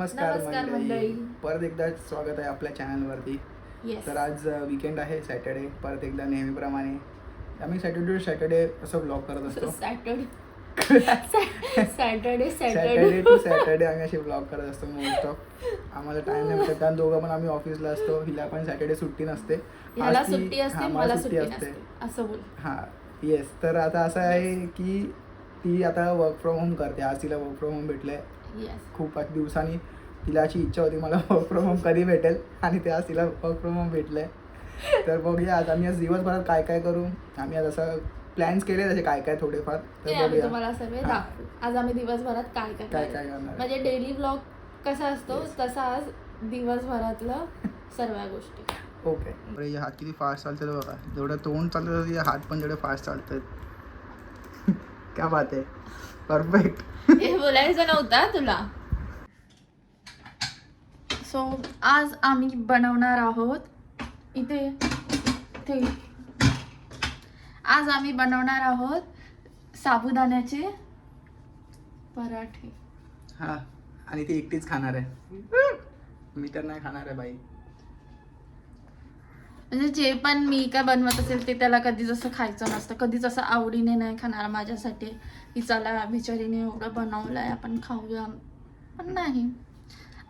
नमस्कार मंडळी, परत एकदा स्वागत आहे आपल्या चॅनलवरती. तर आज वीकेंड आहे, सॅटर्डे. परत एकदा नेहमीप्रमाणे आम्ही सॅटर्डे असं ब्लॉग करत असतो. सॅटर्डे टू सॅटर्डे आम्ही असे ब्लॉग करत असतो. मोस्ट ऑफ आम्हाला टाइम नाही भेटत कारण दोघं पण आम्ही ऑफिसला असतो. हिला पण सॅटर्डे सुट्टी नसते, मला सुट्टी असते असं बोल. हां येस. तर आता असं आहे की ती आता वर्क फ्रॉम होम करते. आज तिला वर्क फ्रॉम होम भेटलंय. खूप दिवसांनी तिला अशी इच्छा होती मला वर्क फ्रॉम होम कधी भेटेल, आणि ते आज तिला वर्क फ्रॉम होम भेटलंय. तर बघूया आज आम्ही आज दिवसभरात काय काय करू. आम्ही आज असं प्लॅन्स केले तसे काय काय थोडेफार. तर बघूया तुम्हाला सगळे दाखवू आज आम्ही दिवसभरात काय काय करणार. म्हणजे डेली ब्लॉग कसा असतो तसा आज दिवसभरातलं सर्व गोष्टी. ओके. अरे हात किती फास्ट चालतात बघा. जेवढं तोंड चालतं हात पण जेवढे फास्ट चालतात. क्या बात आहे, परफेक्ट. हे बोलायचं नव्हतं तुला. सो आज आम्ही बनवणार आहोत आज आम्ही बनवणार आहोत साबुदाण्याचे पराठे. हा, आणि ती एकटीच खाणार आहे. मी तर नाही खाणार आहे बाई. म्हणजे जे पण मी काय बनवत असेल ते त्याला कधीच असं खायचं नसतं, कधीच असं आवडीने नाही खाणार माझ्यासाठी की चला बिचारीने एवढं बनवलंय आपण खाऊया. पण नाही,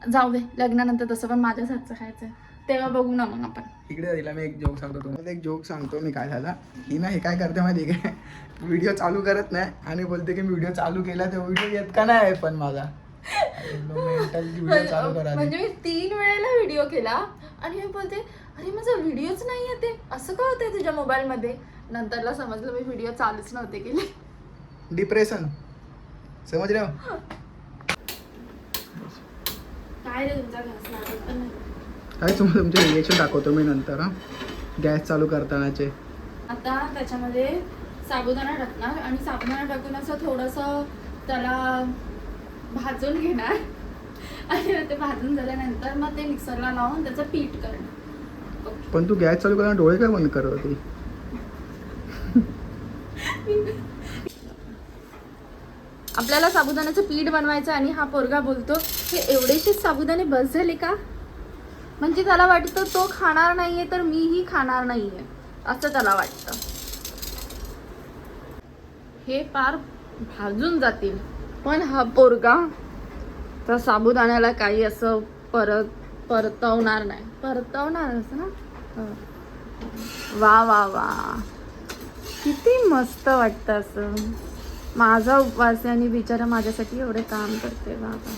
जाऊ दे, लग्नानंतर तसं पण माझ्याच हातचं खायचं तेव्हा बघू ना मग आपण. इकडे तिला मी एक जोक सांगतो तुम्हाला. एक जोक सांगतो मी. काय झाला ही ना, हे काय करते माहिती काय, व्हिडिओ चालू करत नाही आणि बोलते की व्हिडिओ चालू केला तर व्हिडिओ येत का नाही पण माझा. म्हणजे मी 3 वेळेला व्हिडिओ केला आणि मी बोलते अरे माझा व्हिडिओच नाही येते, असं का होतंय तुझ्या मोबाईल मध्ये. नंतरला समजलं मी व्हिडिओ चालूच नव्हते केले. डिप्रेशन समज रे. काय रे तुमचा घास लागत पण नाही. काय तुम्हाला तुमचे रिएक्शन दाखवतो मी नंतर. गॅस चालू करतानाचे. आता त्याच्यामध्ये साबुदाणा टाकणार आणि साबुदाणा टाकून असं थोडंसं त्याला भाजून घेणार आणि ते भाजून झाल्यानंतर मग ते मिक्सरला लावून त्याचं पीठ करणार. पण तू गॅस चालू करताना डोळे काय बंद करत होती. आपल्याला साबुदाण्याचं पीठ बनवायचं आणि हा पोरगा बोलतो हे एवढेसे साबुदाणे बस झाले का. म्हणजे त्याला वाटतं तो खाणार नाहीये तर मीही खाणार नाहीये असं त्याला वाटतं. हे पार भाजून जातील पण हा पोरगा त्या साबुदाण्याला काही असं परतवणार नाही. परतवणार असं ना. वा वा वा, किती मस्त वाटतं असं. माझा उपवास आणि बिचारा माझ्यासाठी एवढे काम करते. बाबा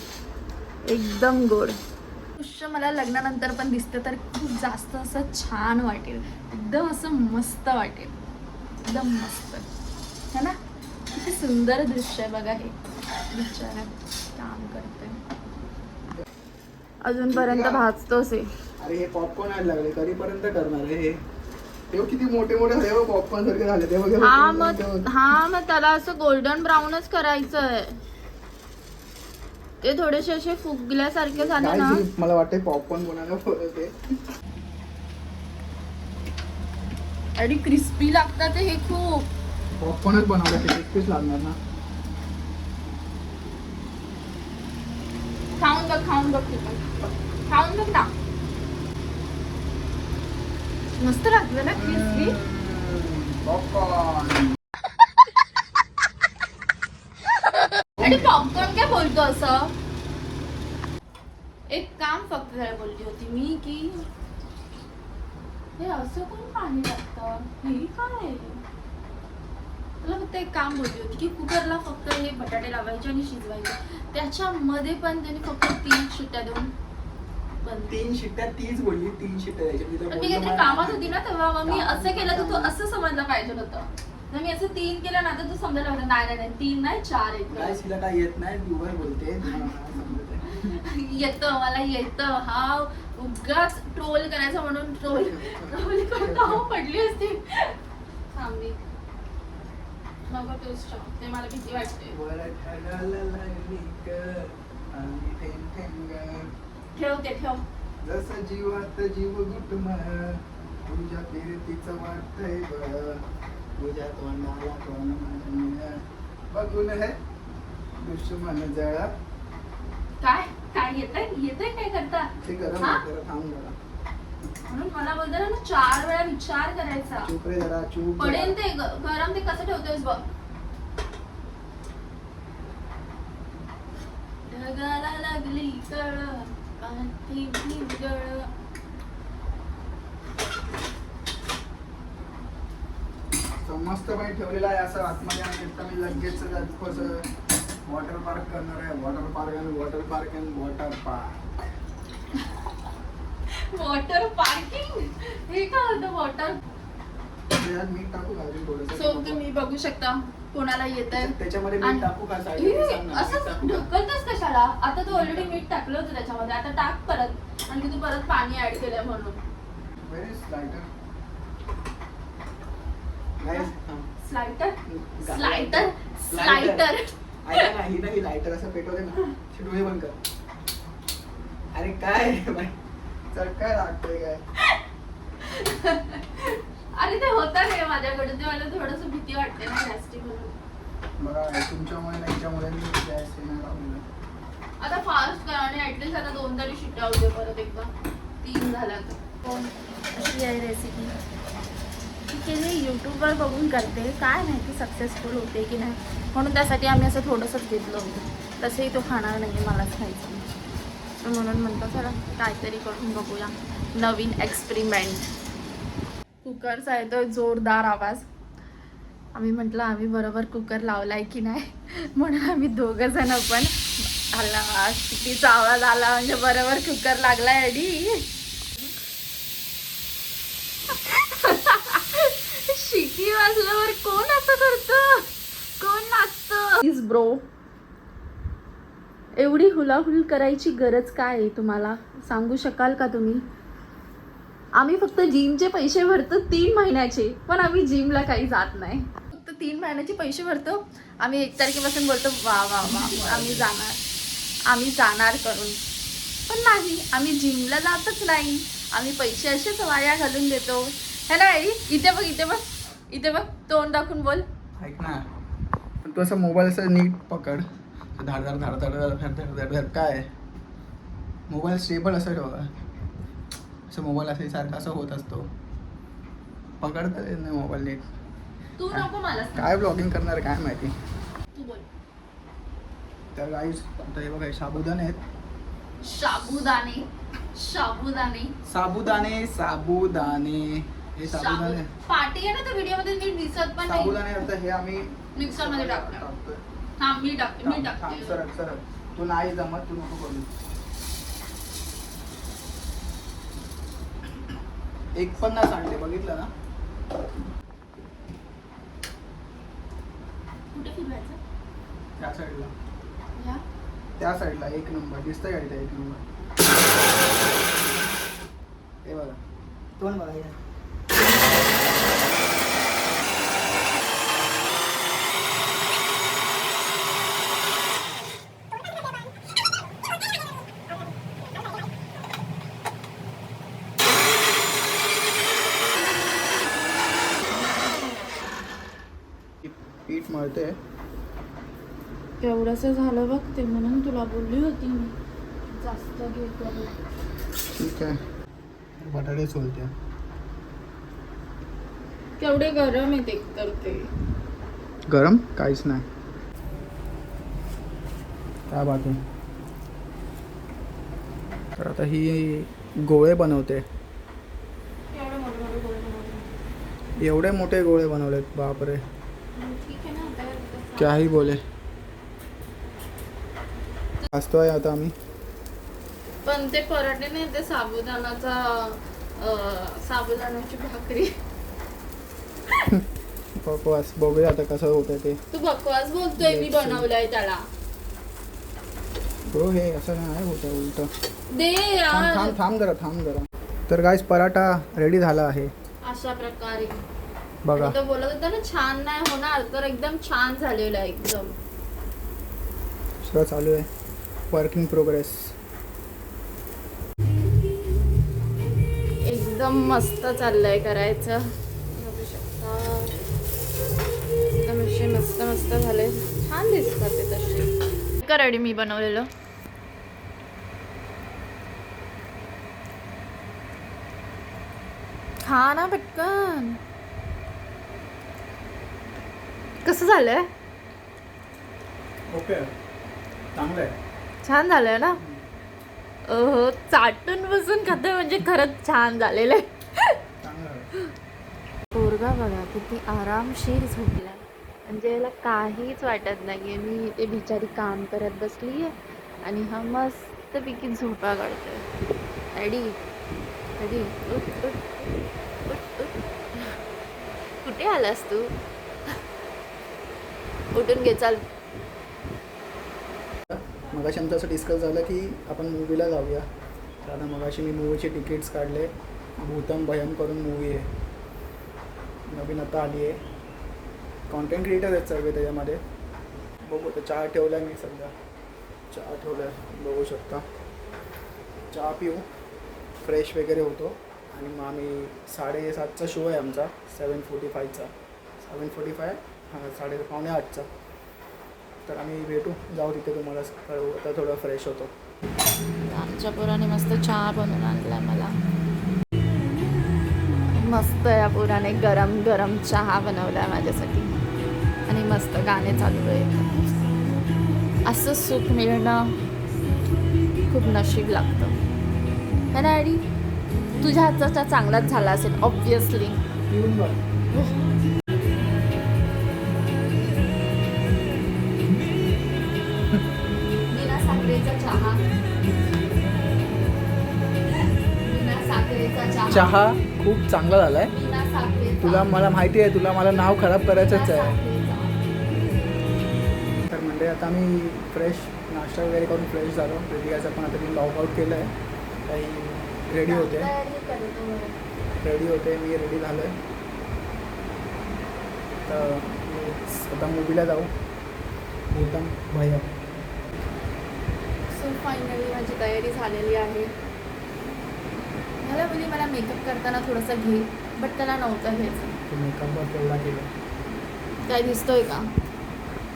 एकदम गोड दृश्य मला लग्नानंतर पण दिसतं तर खूप जास्त असं छान वाटेल. एकदम असं मस्त वाटेल, एकदम मस्त है ना. किती सुंदर दृश्य आहे बघा. हे बिचारा काम करते अजूनपर्यंत भाजतोच आहे. अरे हे पॉपकॉर्न आणायला लागले, कधीपर्यंत करणार आहे हे. तेव्हा किती मोठे मोठे झाले पॉपकॉर्न सारखे झाले तेव्हा. हा मग त्याला असं गोल्डन ब्राऊनच करायचं आहे. ते थोडेसे असे फुगल्यासारखे झाले ना. मला वाटतं पॉपकॉर्न बनवायला बोलवते. आणि क्रिस्पी लागतात हे खूप. पॉपकॉर्नच बनवलं ते क्रिस्पीच लागणार ना. खाऊन बघ खाऊन बघ ना. मस्त लागलं ना क्रिस्पी पॉपकॉर्न. आणि पॉपकॉर्न काय बोलतो असं. एक काम फक्त जरा बोलली होती मी की हे असं कोण पाणी लागतं, हे काय. तुला फक्त एक काम बोलली होती की कुकरला फक्त हे बटाटे लावायचे आणि शिजवायचे. त्याच्यामध्ये पण त्यांनी फक्त 3 शिट्ट्या देऊन 3 शिट्ट्या तीच बोलली. 3 शिट्ट्या द्यायच्या. मी काहीतरी कामात होती ना तेव्हा मग मी असं केलं तर तू असं समजलं पाहिजे होतं. मी असं 3 केलं ना तर तू समजायला होतं नाही 3 नाही 4 येत. तिला काय येत नाही, दुबार बोलते. येतं, मला येतं. हा उगाच ट्रोल करायचा म्हणून ट्रोल करता पडली असती. थांबी नको टेस्ट, ते मला भीती वाटते. ठेव जसं जीवात जीव गुटमा तुझ्या फिरतीचं वाटतंय बघ. तुझ्या तोंडाला तोंड बघून हे दुश्मन जळा. काय काय येतंय काय करता ते गरम हा? आहे, जरा थांब जरा. म्हणून मला बोलतो ना 4 वेळा विचार करायचा. चूप रे जरा, चूप पडेल जरा. ते गरम, ते कसं ठेवतोयस बघ. ढगाला लागली कळ, पाठी भिगळ. मस्त बाई ठेवलेला आहे असं आतमध्ये, आणि आता मी लगेच वॉटर पार्क करणार आहे. Water park and water park and water park. Water parking हे काय होतं वॉटर. त्याच्यात मीठ टाकू का अजून थोडंसं? सो तुम्ही बघू शकता कोणाला येत आहे. त्याच्यामध्ये मीठ टाकू का? साईडला असं ढकलतोस कशाला? आता तू ऑलरेडी मीठ टाकलं होतं त्याच्यामध्ये, आता टाक परत. आणि तू परत पाणी ऍड केलंय म्हणून. Where is lighter? स्लायटर. ऐका ना, ही नाही लायटर असं पेटवते ना, डोळे बंद कर. अरे काय बाई, चल काय लागतंय काय? अरे ते होतं रे माझ्याकडे, ते मला थोडस भीती वाटते ना प्लास्टिक म्हणून. बघा तुमच्यामुळे नाही, याच्यामुळे मी गॅस नाही लावलेला. आता फास्ट कर आणि ऍटलीस्ट आता 2 तरी शिट्ट्या होते परत एकदा. 3 झाल्या आता. अशी आहे रेसिपी. ठीक आहे, मी यूट्यूबवर बघून करते, काय माहिती सक्सेसफुल होते की नाही. म्हणून त्यासाठी आम्ही असं थोडंसंच घेतलं होतं. तसंही तो खाणार नाही, मलाच खायचं. तर म्हणून म्हणतो चला काहीतरी करून बघूया, नवीन एक्सपेरिमेंट. कुकरचा येतोय जोरदार आवाज. आम्ही म्हटलं आम्ही बरोबर कुकर लावलाय की नाही, म्हणून आम्ही 2 जण पण आला शिट्टीचा आवाज आला म्हणजे बरोबर कुकर लागलाय. अडी शिटी वाजल्यावर कोण असं करतं, कोण नाचतं? प्लीज ब्रो, एवढी हुलाहुल करायची गरज काय आहे तुम्हाला, सांगू शकाल का तुम्ही? आम्ही फक्त जिमचे पैसे भरतो 3 महिन्याचे, पण आम्ही जिमला काही जात नाही. फक्त 3 महिन्याचे पैसे भरतो. आम्ही 1 तारखेपासून बोलतो वा वा वा आम्ही जाणार करून, पण नाही, आम्ही जिमला जातच नाही. आम्ही पैसे असेच वाया घालून देतो है ना. इथे बघ तोंड दाखवून बोल. ऐक ना, तू असं मोबाईल असं नीट पकड, धाड धाड धाड धाड धाड धाड धाड धाड. काय मोबाईल स्टेबल असं ठेवा, असं मोबाईल असे सारखं असं होत असतो. पकडता येत नाही मोबाईल नीट. तू नको मला काय ब्लॉगिंग करणार काय माहिती. तू बोल. तर गाईस आता हे बघा, साबुदाणे आहेत. साबुदाणे हे साबुदाणे पार्टी आहे ना त्या व्हिडिओ मध्ये नीट दिसत पण नाही. साबुदाणे आता हे आम्ही मिक्सर मध्ये टाकतोय. हा मी टाकते. सरक तू नाही जमत, तू नको करू. एक पण ना सांडले, बघितलं ना. कुठे फिरवायचं? त्या साईडला, या त्या साईडला 1 नंबर दिसतंय. गाडी 1 नंबर. हे बघा, तोंड बघा. पीठ मळते. एवढंसं झालं बघ, ते म्हणून तुला बोलली होती मी जास्त घे करू. ठीक आहे, बटाटे सोलते. केवढे गरम आहेत एकतर ते. गरम काहीच नाही. काय बात आहे. तर आता ही गोळे बनवते. एवढे मोठे गोळे बनवलेत, बापरे. ठीक आहे ना, आता काही बोले. असतोय आता आम्ही. पण ते पराठे नाही, ते साबुदाण्याची भाकरी. बकवास. बघूया आता कसं होतं ते. तू बकवास बोलतोय, मी बनवलंय त्याला. हो, हे असं नाही होतं, उलट. दे यार. थांब जरा. तर गाईस पराठा रेडी झाला आहे अशा प्रकारे. बघा. तो बोलत होता ना छान नाही होणार, तर एकदम छान झालेलं आहे. एकदम सगळं चालू आहे, वर्किंग प्रोग्रेस. एकदम मस्त चाललंय करायचं. बघू शकता, एकदम असे मस्त झाले, छान दिसतात ते तसे. का रेडी मी बनवलेलं खा ना पटकन. कसं झालंय? ओके, चांगलं आहे. छान झालंय ना. चाटून बसून खातोय म्हणजे खरंच छान झालेलं आहे. चांगलं आहे. पोरगा बघा किती आरामशीर झोपलाय, म्हणजे याला काहीच वाटत नाहीये. मी इथे बिचारी काम करत बसली आहे आणि हा मस्तपैकी झोपा काढतोय. Ready ready. उठ उठ उठ उठ. कुठे आलास तू? उठून घे चाल. मगाशी आमचं असं डिस्कस झालं की आपण मूवीला जाऊया. तर आता मगाशी मी मूवीचे तिकीट्स काढले. भूतम भयम करून मूवी आहे, नवीन आता आली आहे. कॉन्टेंट क्रिएटर आहेत सर्व त्याच्यामध्ये. बघू आता चहा ठेवला आहे मी सध्या. चहा ठेवला आहे, बघू शकता. चहा पिऊ, फ्रेश वगैरे होतो आणि मग आम्ही 7:30चा शो आहे आमचा. 7:45चा 7:45 हां 7:45चा. तर आम्ही भेटू, जाऊ तिथे, तुम्हाला कळवू. आता थोडं फ्रेश होतो. आमच्या पोराने मस्त चहा बनवून आणलाय मला. मस्त या पोराने गरम गरम चहा बनवलाय माझ्यासाठी आणि मस्त गाणे चालू आहे. असं सुख मिळणं खूप नशीब लागतं है ना डॅडी? तुझ्या हातचा चांगलाच झाला असेल ऑब्विसली. पिऊन बघ. बिना साखरेचा चहा. बिना साखरेचा चहा. चहा खूप चांगला झाला आहे. बिना साखरेचा. तुला, मला माहिती आहे तुला मला नाव खराब करायचंच बिना आहे. साखरेचा. तर म्हणजे आता मी फ्रेश नाश्ता वगैरे करून फ्रेश झालो. रेडी यायचं पण आता मी लॉग आउट केलं आहे. काही रेडी होते, तयारी करतो बरं. रेडी होते, मी रेडी झालो आहे. तर आता मूवीला जाऊ, भूतम भयम. सो फायनली माझी तयारी झालेली आहे. मला बोली मला मेकअप करताना थोडंसं घे, बट त्याला नव्हतं घ्यायचं. तू मेकअपवर तेवढा केला. काय दिसतोय का?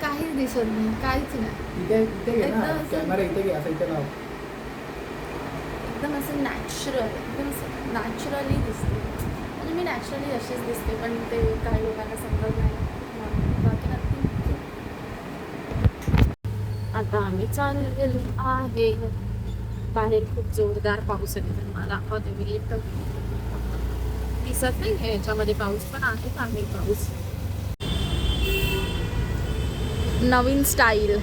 काहीच दिसत नाही, काहीच नाही. इथे इथे घे ना, एकदम असं- कॅमेरा इथे घे, असं इथे लाव. एकदम असं नॅचरल, एकदम असं नॅचरली दिसते. म्हणजे मी नॅचरली अशीच दिसते, पण ते काही लोकांना समजत नाही. बाकी नक्की. आता आम्ही चाललेलो आहे. बाहेर खूप जोरदार पाऊस येतो. मला येतं दिसत नाही आहे याच्यामध्ये पाऊस, पण आहे चांगली पाऊस. नवीन स्टाईल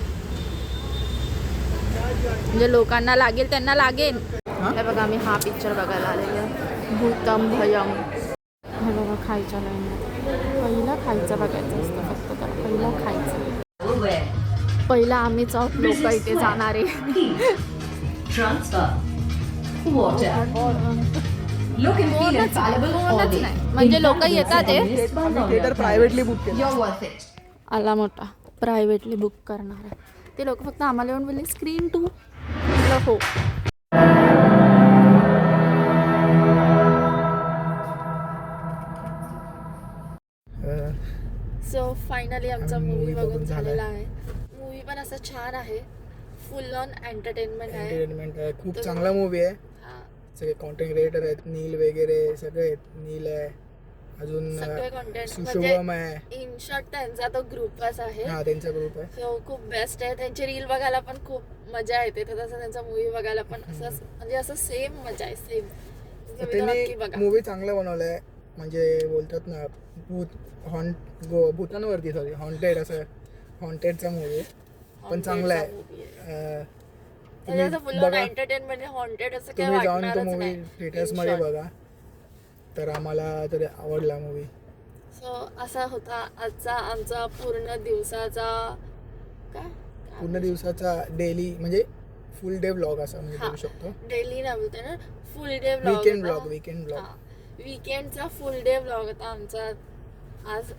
म्हणजे लोकांना लागेल त्यांना लागेल. हे बघा मी हा पिक्चर बघायला आलेले आहे, भूतम भयम. हे बघा खायच्या लाईन. पहिला खायचं बघायचं असतं फक्त, तर पहिला खायचं. पहिला आम्हीच आहोत लोक इथे जाणारे. म्हणजे लोक येतात ते. थिएटर प्रायव्हेटली बुक केलं. आला मोठा प्रायव्हेटली बुक करणार आहे ते लोक. फक्त आम्हाला येऊन बोलले स्क्रीन 2. हो. सो फायनली आमचा मूवी बघून झालेला आहे. मूवी पण असं छान आहे, फुल ऑन एंटरटेनमेंट आहे. एंटरटेनमेंट आहे, खूप चांगला मूवी आहे. सगळे कॉन्टेंट क्रिएटर आहेत, नील वगैरे सगळे आहेत. नील आहे, अजून सगळे कंटेंट सुशोभम आहे. इन शॉर्ट त्यांचा तो ग्रुपच आहे. हा त्यांचा ग्रुप आहे. सो खूप बेस्ट आहे. त्यांची रील बघायला पण खूप मजा येते, तर तसं त्यांचा मूवी बघायला पण असं म्हणजे असं सेम मजा आहे, सेम. त्यांनी मूवी चांगला बनवलाय. म्हणजे बोलतात ना भूतांवरती, सॉरी हॉन्टेड, असं हॉन्टेडचा मूवी पण चांगला आहे. एंटरटेनमेंट हॉन्टेड असं काय तुम्ही जाऊन तो वाटणारच मूवी नाही. थिएटर्समध्ये बघा. तर आम्हाला तरी आवडला मूवी. सो असा होता आजचा आमचा पूर्ण दिवसाचा डेली म्हणजे फुल डे व्लॉग असं म्हणजे बोलू शकतो. डेली नाही बोलते ना, full day vlog. Weekend vlog. वीकेंडचा फुल डे व्लॉग होता आमचा आज.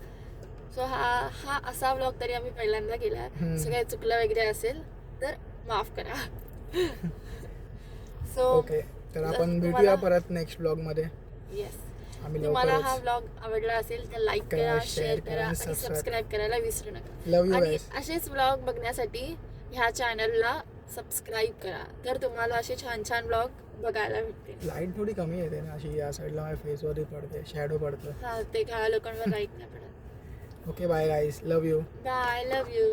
सो हा असा व्लॉग तरी आम्ही पहिल्यांदा केला. सो काही चुकलं वगैरे असेल तर माफ करा. सो ओके, तर आपण भेटूया परत नेक्स्ट व्लॉग मध्ये. येस. आम्ही तुम्हाला हा व्लॉग आवडला असेल तर लाईक करा, शेअर करा आणि सबस्क्राईब करायला विसरू नका. आणि असेच व्लॉग बघण्यासाठी ह्या चॅनलला सबस्क्राईब करा तर तुम्हाला असे छान छान ब्लॉग बघायला भेटतील. लाईट थोडी कमी येते ना अशी या साईडला माझ्या फेसवरही पडते शॅडो पडतो. हा ते काही लोकांवर लाईट नाही पडत. Okay bye guys love you. Bye love you.